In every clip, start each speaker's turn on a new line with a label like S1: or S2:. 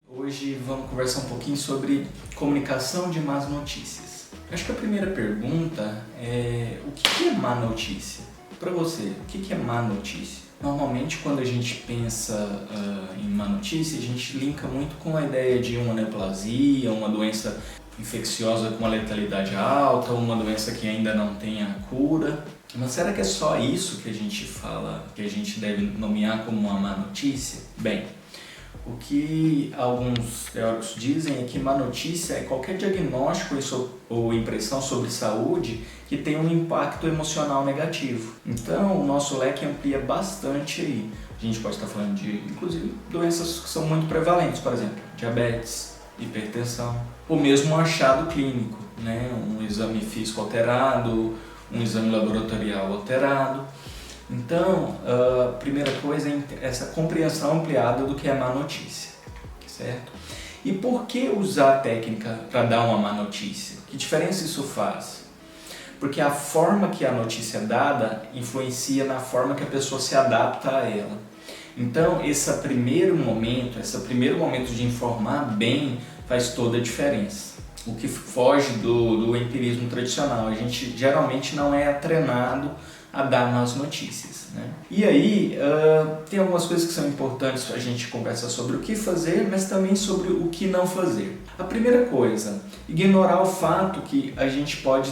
S1: Hoje vamos conversar um pouquinho sobre comunicação de más notícias. Acho que a primeira pergunta é: o que é má notícia? Para você, o que é má notícia? Normalmente, quando a gente pensa em má notícia, a gente linka muito com a ideia de uma neoplasia, uma doença infecciosa com uma letalidade alta, uma doença que ainda não tenha cura. Mas será que é só isso que a gente fala, que a gente deve nomear como uma má notícia? Bem, o que alguns teóricos dizem é que má notícia é qualquer diagnóstico ou impressão sobre saúde que tem um impacto emocional negativo. Então, o nosso leque amplia bastante aí. A gente pode estar falando de, inclusive, doenças que são muito prevalentes, por exemplo, diabetes, hipertensão, ou mesmo um achado clínico, né? Um exame físico alterado, um exame laboratorial alterado. Então, a primeira coisa é essa compreensão ampliada do que é má notícia, certo? E por que usar a técnica para dar uma má notícia? Que diferença isso faz? Porque a forma que a notícia é dada influencia na forma que a pessoa se adapta a ela. Então, esse primeiro momento de informar bem faz toda a diferença. O que foge do empirismo tradicional. A gente geralmente não é treinado a dar más notícias, né? E aí, tem algumas coisas que são importantes para a gente conversar sobre o que fazer, mas também sobre o que não fazer. A primeira coisa, ignorar o fato que a gente vai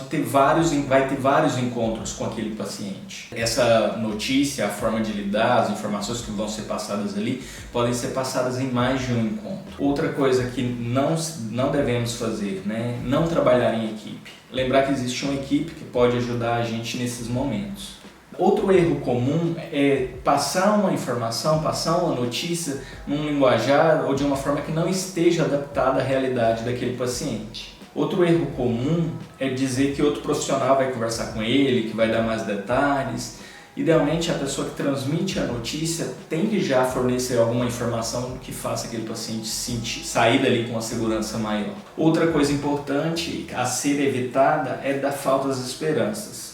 S1: ter vários encontros com aquele paciente. Essa notícia, a forma de lidar, as informações que vão ser passadas ali, podem ser passadas em mais de um encontro. Outra coisa que não devemos fazer, né? Não trabalhar em equipe. Lembrar que existe uma equipe que pode ajudar a gente nesses momentos. Outro erro comum é passar uma informação, passar uma notícia num linguajar ou de uma forma que não esteja adaptada à realidade daquele paciente. Outro erro comum é dizer que outro profissional vai conversar com ele, que vai dar mais detalhes. Idealmente, a pessoa que transmite a notícia tem que já fornecer alguma informação que faça aquele paciente sair dali com uma segurança maior. Outra coisa importante a ser evitada é dar falsas esperanças.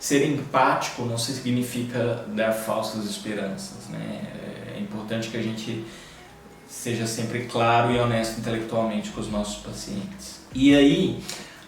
S1: Ser empático não significa dar falsas esperanças, né? É importante que a gente seja sempre claro e honesto intelectualmente com os nossos pacientes. E aí,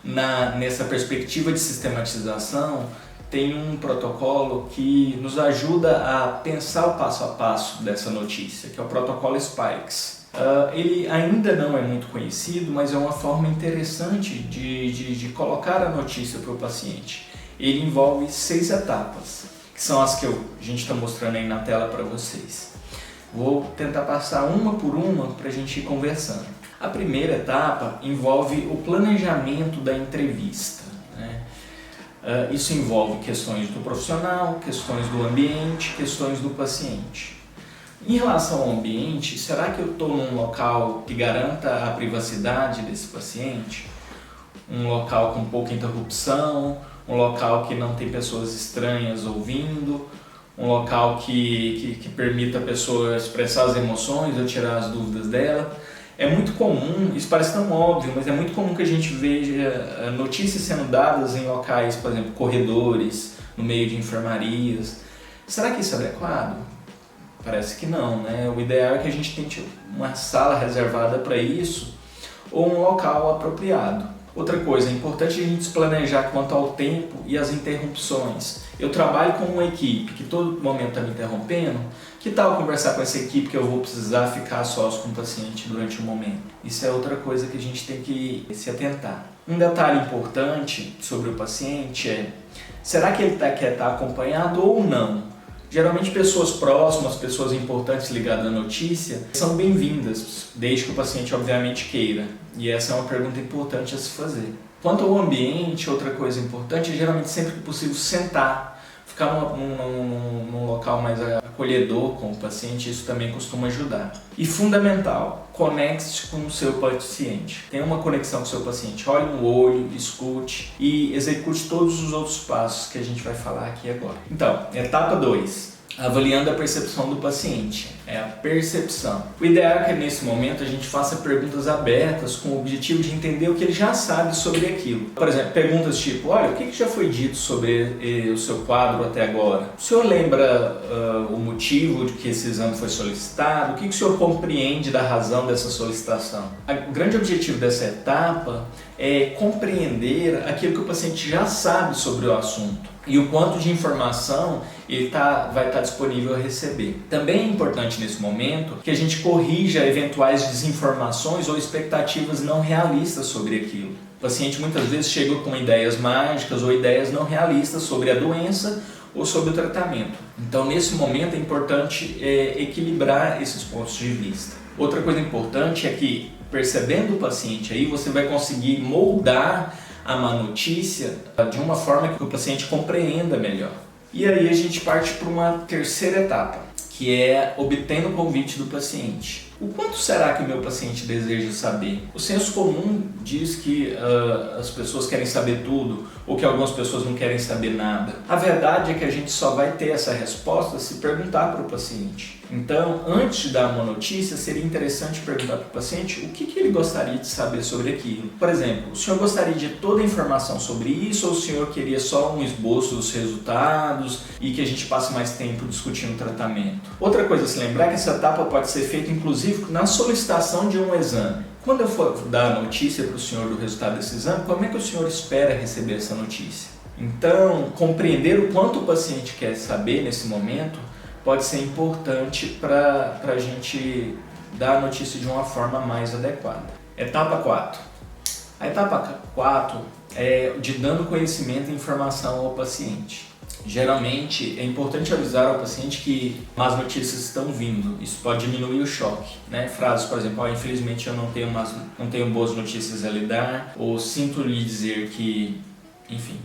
S1: nessa perspectiva de sistematização, tem um protocolo que nos ajuda a pensar o passo a passo dessa notícia, que é o protocolo SPIKES. Ele ainda não é muito conhecido, mas é uma forma interessante de colocar a notícia para o paciente. Ele envolve 6 etapas, que são as que a gente está mostrando aí na tela para vocês. Vou tentar passar uma por uma para a gente ir conversando. A primeira etapa envolve o planejamento da entrevista, né? Isso envolve questões do profissional, questões do ambiente, questões do paciente. Em relação ao ambiente, será que eu estou num local que garanta a privacidade desse paciente? Um local com pouca interrupção, um local que não tem pessoas estranhas ouvindo, um local que permita a pessoa expressar as emoções ou tirar as dúvidas dela. É muito comum, isso parece tão óbvio, mas é muito comum que a gente veja notícias sendo dadas em locais, por exemplo, corredores, no meio de enfermarias. Será que isso é adequado? Parece que não, né? O ideal é que a gente tenha uma sala reservada para isso ou um local apropriado. Outra coisa, é importante a gente se planejar quanto ao tempo e as interrupções. Eu trabalho com uma equipe que todo momento está me interrompendo. Que tal conversar com essa equipe que eu vou precisar ficar sós com o paciente durante um momento? Isso é outra coisa que a gente tem que se atentar. Um detalhe importante sobre o paciente é: será que ele quer estar acompanhado ou não? Geralmente pessoas próximas, pessoas importantes ligadas à notícia, são bem-vindas, desde que o paciente obviamente queira. E essa é uma pergunta importante a se fazer. Quanto ao ambiente, outra coisa importante é geralmente sempre que possível sentar, ficar num local mais acolhedor com o paciente, isso também costuma ajudar. E fundamental, conecte-se com o seu paciente. Tenha uma conexão com o seu paciente, olhe no olho, escute e execute todos os outros passos que a gente vai falar aqui agora. Então, etapa 2. Avaliando a percepção do paciente. É a percepção. O ideal é que nesse momento a gente faça perguntas abertas com o objetivo de entender o que ele já sabe sobre aquilo. Por exemplo, perguntas tipo, olha, o que já foi dito sobre o seu quadro até agora? O senhor lembra o motivo de que esse exame foi solicitado? O que o senhor compreende da razão dessa solicitação? O grande objetivo dessa etapa é compreender aquilo que o paciente já sabe sobre o assunto e o quanto de informação ele vai estar disponível a receber. Também é importante nesse momento que a gente corrija eventuais desinformações ou expectativas não realistas sobre aquilo. O paciente muitas vezes chega com ideias mágicas ou ideias não realistas sobre a doença ou sobre o tratamento. Então, nesse momento é importante equilibrar esses pontos de vista. Outra coisa importante é que, percebendo o paciente aí, você vai conseguir moldar a má notícia de uma forma que o paciente compreenda melhor. E aí a gente parte para uma terceira etapa, que é obtendo o convite do paciente. O quanto será que o meu paciente deseja saber? O senso comum diz que as pessoas querem saber tudo ou que algumas pessoas não querem saber nada. A verdade é que a gente só vai ter essa resposta se perguntar para o paciente. Então, antes de dar uma notícia, seria interessante perguntar para o paciente o que ele gostaria de saber sobre aquilo. Por exemplo, o senhor gostaria de toda a informação sobre isso ou o senhor queria só um esboço dos resultados e que a gente passe mais tempo discutindo o tratamento? Outra coisa a se lembrar é que essa etapa pode ser feita inclusive na solicitação de um exame. Quando eu for dar a notícia para o senhor do resultado desse exame, como é que o senhor espera receber essa notícia? Então, compreender o quanto o paciente quer saber nesse momento pode ser importante para a gente dar a notícia de uma forma mais adequada. Etapa 4. A etapa 4 é de dando conhecimento e informação ao paciente. Geralmente é importante avisar ao paciente que más notícias estão vindo, isso pode diminuir o choque, né? Frases, por exemplo, infelizmente eu não tenho boas notícias a lhe dar, ou sinto lhe dizer que, enfim,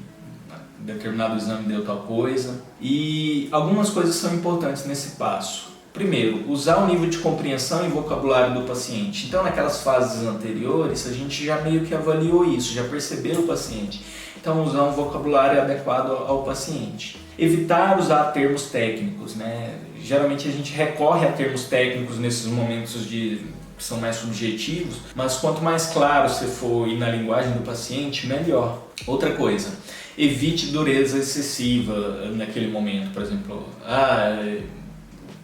S1: determinado exame deu tal coisa. E algumas coisas são importantes nesse passo. Primeiro, usar o nível de compreensão e vocabulário do paciente. Então, naquelas fases anteriores, a gente já meio que avaliou isso, já percebeu o paciente. Então, usar um vocabulário adequado ao paciente. Evitar usar termos técnicos, né? Geralmente a gente recorre a termos técnicos nesses momentos que são mais subjetivos, mas quanto mais claro você for ir na linguagem do paciente, melhor. Outra coisa, evite dureza excessiva naquele momento. Por exemplo,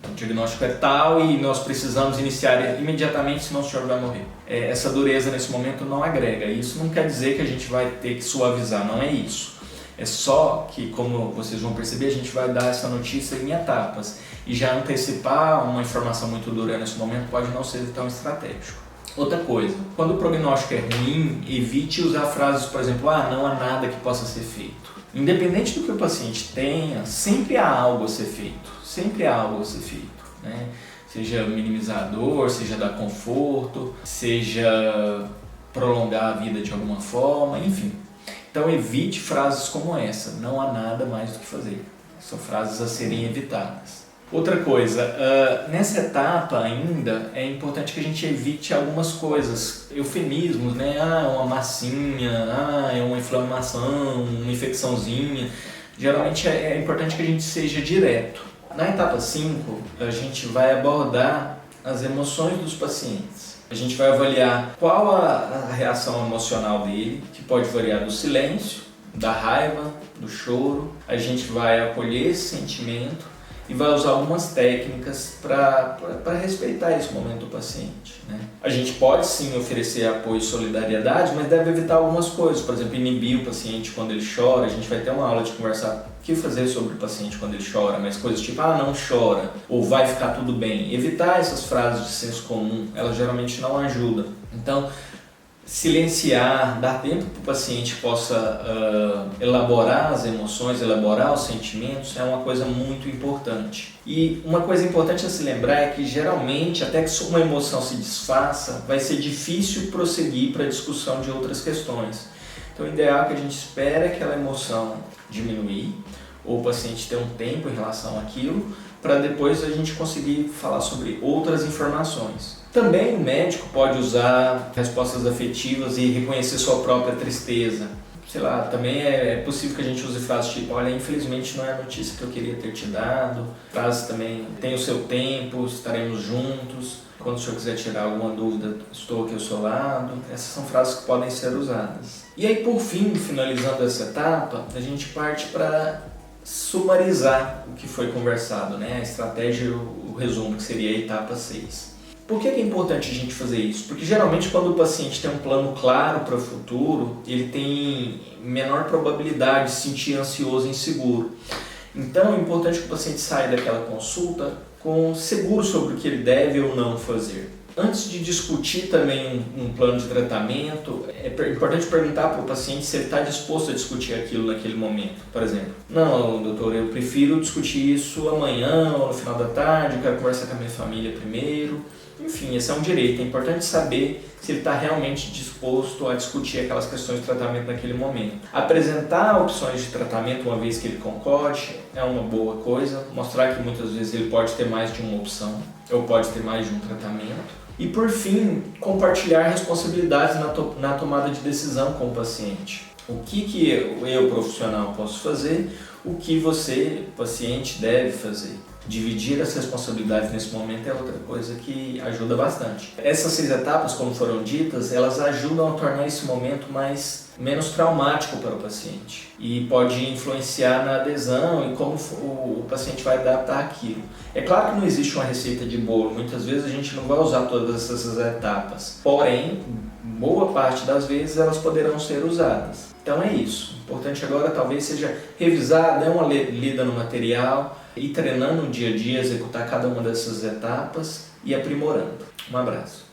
S1: o diagnóstico é tal e nós precisamos iniciar imediatamente, senão o senhor vai morrer. Essa dureza nesse momento não agrega. Isso não quer dizer que a gente vai ter que suavizar, não é isso. É só que, como vocês vão perceber, a gente vai dar essa notícia em etapas. E já antecipar uma informação muito dura nesse momento pode não ser tão estratégico. Outra coisa, quando o prognóstico é ruim, evite usar frases, por exemplo, não há nada que possa ser feito. Independente do que o paciente tenha, sempre há algo a ser feito. Sempre há algo a ser feito, né? Seja minimizar a dor, seja dar conforto, seja prolongar a vida de alguma forma, enfim. Então evite frases como essa, não há nada mais do que fazer. São frases a serem evitadas. Outra coisa, nessa etapa ainda é importante que a gente evite algumas coisas, eufemismos, né? É uma massinha, é uma inflamação, uma infecçãozinha. Geralmente é importante que a gente seja direto. Na etapa 5, a gente vai abordar as emoções dos pacientes. A gente vai avaliar qual a reação emocional dele, que pode variar do silêncio, da raiva, do choro. A gente vai acolher esse sentimento e vai usar algumas técnicas para respeitar esse momento do paciente, né? A gente pode sim oferecer apoio e solidariedade, mas deve evitar algumas coisas, por exemplo, inibir o paciente quando ele chora. A gente vai ter uma aula de conversar o que fazer sobre o paciente quando ele chora, mas coisas tipo, não chora, ou vai ficar tudo bem. Evitar essas frases de senso comum, elas geralmente não ajudam. Então, silenciar, dar tempo para o paciente possa elaborar as emoções, elaborar os sentimentos é uma coisa muito importante. E uma coisa importante a se lembrar é que geralmente, até que uma emoção se desfaça, vai ser difícil prosseguir para a discussão de outras questões. Então o ideal é que a gente espere aquela emoção diminuir, ou o paciente ter um tempo em relação àquilo, para depois a gente conseguir falar sobre outras informações. Também o médico pode usar respostas afetivas e reconhecer sua própria tristeza. sei lá, também é possível que a gente use frases tipo, olha, infelizmente não é a notícia que eu queria ter te dado. Frases também, tem o seu tempo, estaremos juntos. Quando o senhor quiser tirar alguma dúvida, estou aqui ao seu lado. Essas são frases que podem ser usadas. E aí, por fim, finalizando essa etapa, a gente parte para sumarizar o que foi conversado, né? A estratégia e o resumo, que seria a etapa 6. Por que é importante a gente fazer isso? Porque geralmente quando o paciente tem um plano claro para o futuro, ele tem menor probabilidade de se sentir ansioso e inseguro. Então é importante que o paciente saia daquela consulta seguro sobre o que ele deve ou não fazer. Antes de discutir também um plano de tratamento, é importante perguntar para o paciente se ele está disposto a discutir aquilo naquele momento. Por exemplo, não, doutor, eu prefiro discutir isso amanhã ou no final da tarde, eu quero conversar com a minha família primeiro. Enfim, esse é um direito. É importante saber se ele está realmente disposto a discutir aquelas questões de tratamento naquele momento. Apresentar opções de tratamento uma vez que ele concorde é uma boa coisa. Mostrar que muitas vezes ele pode ter mais de uma opção ou pode ter mais de um tratamento. E por fim, compartilhar responsabilidades na tomada de decisão com o paciente. O que eu, profissional, posso fazer, o que você, paciente, deve fazer. Dividir as responsabilidades nesse momento é outra coisa que ajuda bastante. Essas 6 etapas, como foram ditas, elas ajudam a tornar esse momento menos traumático para o paciente e pode influenciar na adesão e como o paciente vai adaptar aquilo. É claro que não existe uma receita de bolo, muitas vezes a gente não vai usar todas essas etapas, porém, boa parte das vezes elas poderão ser usadas. Então é isso. O importante agora talvez seja revisar, dar uma lida no material, ir treinando no dia a dia, executar cada uma dessas etapas e aprimorando. Um abraço.